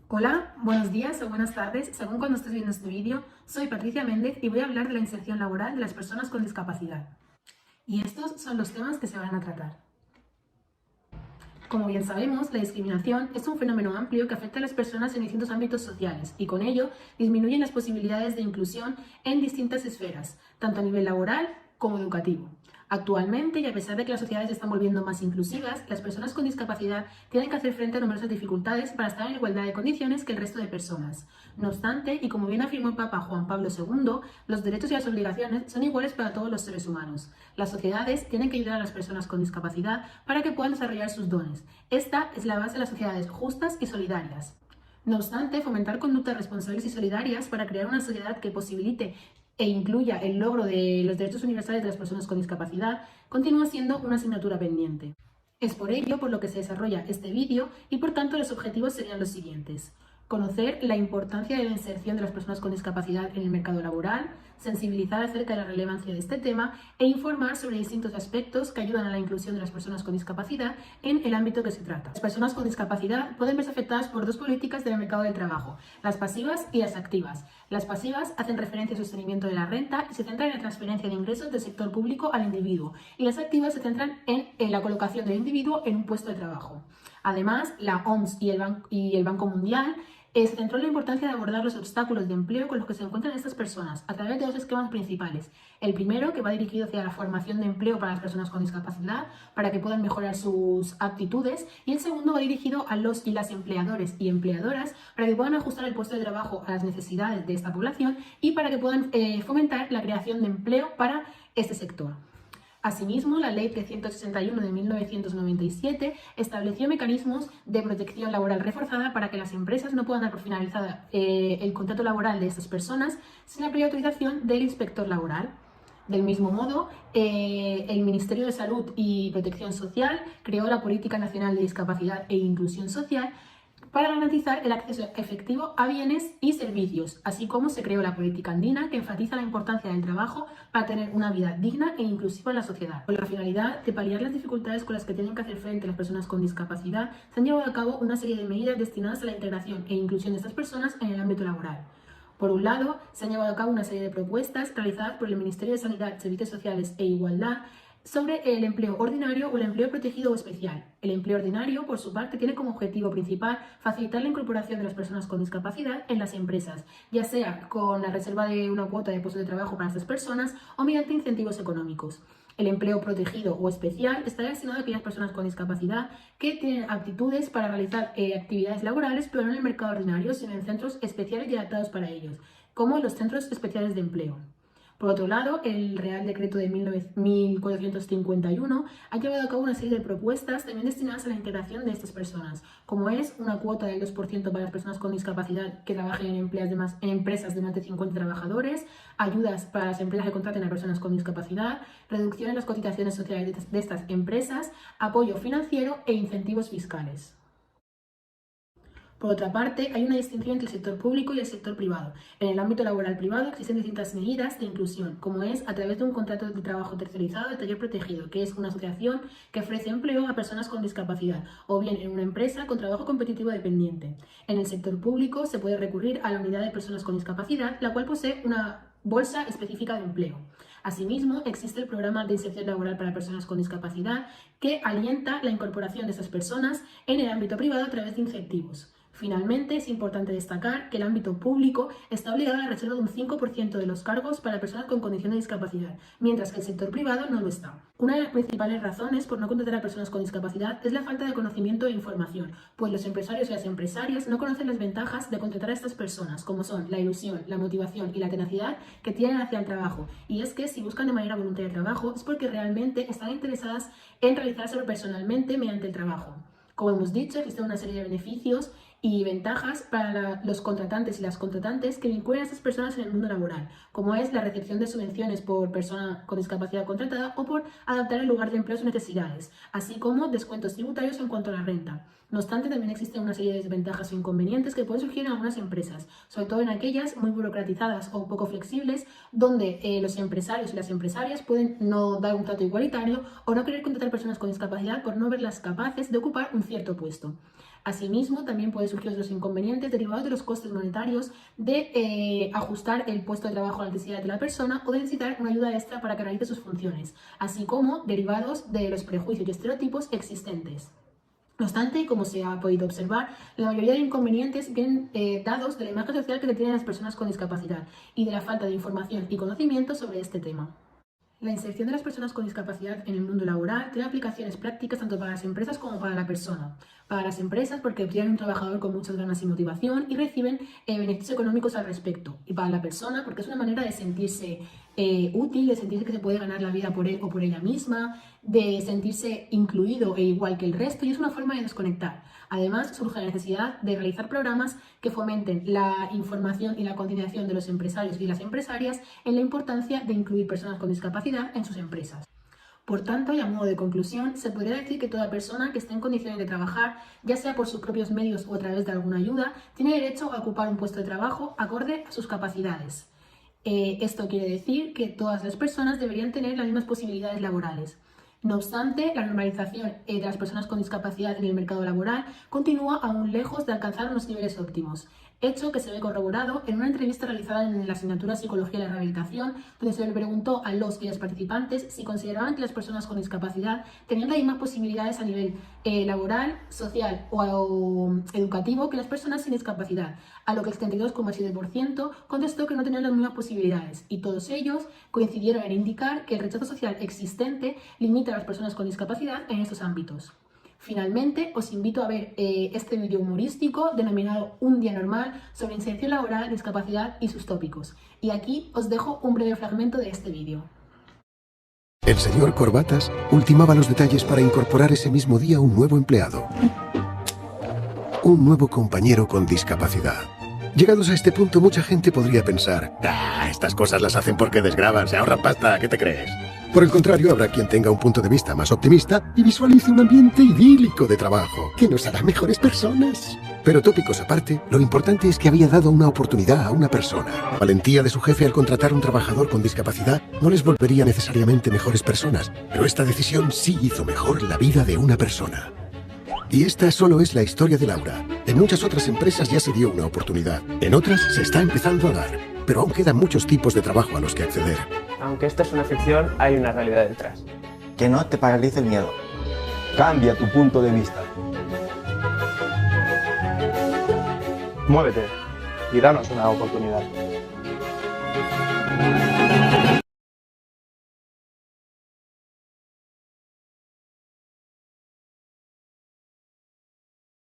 Hola, buenos días o buenas tardes, según cuando estés viendo este vídeo. Soy Patricia Méndez y voy a hablar de la inserción laboral de las personas con discapacidad. Y estos son los temas que se van a tratar. Como bien sabemos, la discriminación es un fenómeno amplio que afecta a las personas en distintos ámbitos sociales y con ello disminuyen las posibilidades de inclusión en distintas esferas, tanto a nivel laboral como educativo. Actualmente, y a pesar de que las sociedades se están volviendo más inclusivas, las personas con discapacidad tienen que hacer frente a numerosas dificultades para estar en igualdad de condiciones que el resto de personas. No obstante, y como bien afirmó el Papa Juan Pablo II, los derechos y las obligaciones son iguales para todos los seres humanos. Las sociedades tienen que ayudar a las personas con discapacidad para que puedan desarrollar sus dones. Esta es la base de las sociedades justas y solidarias. No obstante, fomentar conductas responsables y solidarias para crear una sociedad que posibilite e incluya el logro de los derechos universales de las personas con discapacidad continúa siendo una asignatura pendiente. Es por ello por lo que se desarrolla este vídeo y por tanto los objetivos serían los siguientes: conocer la importancia de la inserción de las personas con discapacidad en el mercado laboral, sensibilizar acerca de la relevancia de este tema e informar sobre distintos aspectos que ayudan a la inclusión de las personas con discapacidad en el ámbito que se trata. Las personas con discapacidad pueden verse afectadas por dos políticas del mercado del trabajo: las pasivas y las activas. Las pasivas hacen referencia al sostenimiento de la renta y se centran en la transferencia de ingresos del sector público al individuo, y las activas se centran en la colocación del individuo en un puesto de trabajo. Además, la OMS y el Banco Mundial se centró en la importancia de abordar los obstáculos de empleo con los que se encuentran estas personas a través de dos esquemas principales. El primero, que va dirigido hacia la formación de empleo para las personas con discapacidad, para que puedan mejorar sus aptitudes, y el segundo va dirigido a los y las empleadores y empleadoras para que puedan ajustar el puesto de trabajo a las necesidades de esta población y para que puedan fomentar la creación de empleo para este sector. Asimismo, la Ley 361 de 1997 estableció mecanismos de protección laboral reforzada para que las empresas no puedan dar por finalizada el contrato laboral de estas personas sin la previa autorización del inspector laboral. Del mismo modo, el Ministerio de Salud y Protección Social creó la Política Nacional de Discapacidad e Inclusión Social para garantizar el acceso efectivo a bienes y servicios, así como se creó la política andina, que enfatiza la importancia del trabajo para tener una vida digna e inclusiva en la sociedad. Con la finalidad de paliar las dificultades con las que tienen que hacer frente las personas con discapacidad, se han llevado a cabo una serie de medidas destinadas a la integración e inclusión de estas personas en el ámbito laboral. Por un lado, se han llevado a cabo una serie de propuestas realizadas por el Ministerio de Sanidad, Servicios Sociales e Igualdad sobre el empleo ordinario o el empleo protegido o especial. El empleo ordinario, por su parte, tiene como objetivo principal facilitar la incorporación de las personas con discapacidad en las empresas, ya sea con la reserva de una cuota de puestos de trabajo para estas personas o mediante incentivos económicos. El empleo protegido o especial está destinado a aquellas personas con discapacidad que tienen aptitudes para realizar actividades laborales, pero no en el mercado ordinario, sino en centros especiales y adaptados para ellos, como los centros especiales de empleo. Por otro lado, el Real Decreto de 1451 ha llevado a cabo una serie de propuestas también destinadas a la integración de estas personas, como es una cuota del 2% para las personas con discapacidad que trabajen en empresas de más de 50 trabajadores, ayudas para las empresas que contraten a personas con discapacidad, reducción en las cotizaciones sociales de estas empresas, apoyo financiero e incentivos fiscales. Por otra parte, hay una distinción entre el sector público y el sector privado. En el ámbito laboral privado existen distintas medidas de inclusión, como es a través de un contrato de trabajo tercerizado de taller protegido, que es una asociación que ofrece empleo a personas con discapacidad, o bien en una empresa con trabajo competitivo dependiente. En el sector público se puede recurrir a la unidad de personas con discapacidad, la cual posee una bolsa específica de empleo. Asimismo, existe el programa de inserción laboral para personas con discapacidad, que alienta la incorporación de esas personas en el ámbito privado a través de incentivos. Finalmente, es importante destacar que el ámbito público está obligado a la reserva de un 5% de los cargos para personas con condición de discapacidad, mientras que el sector privado no lo está. Una de las principales razones por no contratar a personas con discapacidad es la falta de conocimiento e información, pues los empresarios y las empresarias no conocen las ventajas de contratar a estas personas, como son la ilusión, la motivación y la tenacidad que tienen hacia el trabajo. Y es que si buscan de manera voluntaria el trabajo es porque realmente están interesadas en realizárselo personalmente mediante el trabajo. Como hemos dicho, existen una serie de beneficios y ventajas para los contratantes y las contratantes que vinculen a estas personas en el mundo laboral, como es la recepción de subvenciones por persona con discapacidad contratada o por adaptar el lugar de empleo a sus necesidades, así como descuentos tributarios en cuanto a la renta. No obstante, también existen una serie de desventajas o inconvenientes que pueden surgir en algunas empresas, sobre todo en aquellas muy burocratizadas o poco flexibles, donde los empresarios y las empresarias pueden no dar un trato igualitario o no querer contratar personas con discapacidad por no verlas capaces de ocupar un cierto puesto. Asimismo, también pueden surgir otros inconvenientes derivados de los costes monetarios de ajustar el puesto de trabajo a las necesidades de la persona o de necesitar una ayuda extra para que realice sus funciones, así como derivados de los prejuicios y estereotipos existentes. No obstante, como se ha podido observar, la mayoría de inconvenientes vienen dados de la imagen social que tienen las personas con discapacidad y de la falta de información y conocimiento sobre este tema. La inserción de las personas con discapacidad en el mundo laboral tiene aplicaciones prácticas tanto para las empresas como para la persona. Para las empresas porque obtienen un trabajador con muchas ganas y motivación y reciben beneficios económicos al respecto. Y para la persona porque es una manera de sentirse útil, de sentirse que se puede ganar la vida por él o por ella misma, de sentirse incluido e igual que el resto, y es una forma de desconectar. Además, surge la necesidad de realizar programas que fomenten la información y la concienciación de los empresarios y las empresarias en la importancia de incluir personas con discapacidad en sus empresas. Por tanto, y a modo de conclusión, se podría decir que toda persona que esté en condiciones de trabajar, ya sea por sus propios medios o a través de alguna ayuda, tiene derecho a ocupar un puesto de trabajo acorde a sus capacidades. Esto quiere decir que todas las personas deberían tener las mismas posibilidades laborales. No obstante, la normalización de las personas con discapacidad en el mercado laboral continúa aún lejos de alcanzar unos niveles óptimos, hecho que se ve corroborado en una entrevista realizada en la asignatura Psicología de la Rehabilitación, donde se le preguntó a los y las participantes si consideraban que las personas con discapacidad tenían las mismas posibilidades a nivel laboral, social o educativo que las personas sin discapacidad, a lo que el 72,7% contestó que no tenían las mismas posibilidades, y todos ellos coincidieron en indicar que el rechazo social existente limita a las personas con discapacidad en estos ámbitos. Finalmente, os invito a ver este vídeo humorístico denominado Un día normal sobre inserción laboral, discapacidad y sus tópicos. Y aquí os dejo un breve fragmento de este vídeo. El señor Corbatas ultimaba los detalles para incorporar ese mismo día un nuevo empleado. Un nuevo compañero con discapacidad. Llegados a este punto, mucha gente podría pensar: estas cosas las hacen porque desgravan, se ahorran pasta, ¿qué te crees? Por el contrario, habrá quien tenga un punto de vista más optimista y visualice un ambiente idílico de trabajo, que nos hará mejores personas. Pero tópicos aparte, lo importante es que había dado una oportunidad a una persona. La valentía de su jefe al contratar un trabajador con discapacidad no les volvería necesariamente mejores personas, pero esta decisión sí hizo mejor la vida de una persona. Y esta solo es la historia de Laura. En muchas otras empresas ya se dio una oportunidad, en otras se está empezando a dar, pero aún quedan muchos tipos de trabajo a los que acceder. Aunque esta es una ficción, hay una realidad detrás. Que no te paralice el miedo. Cambia tu punto de vista. Muévete y danos una oportunidad.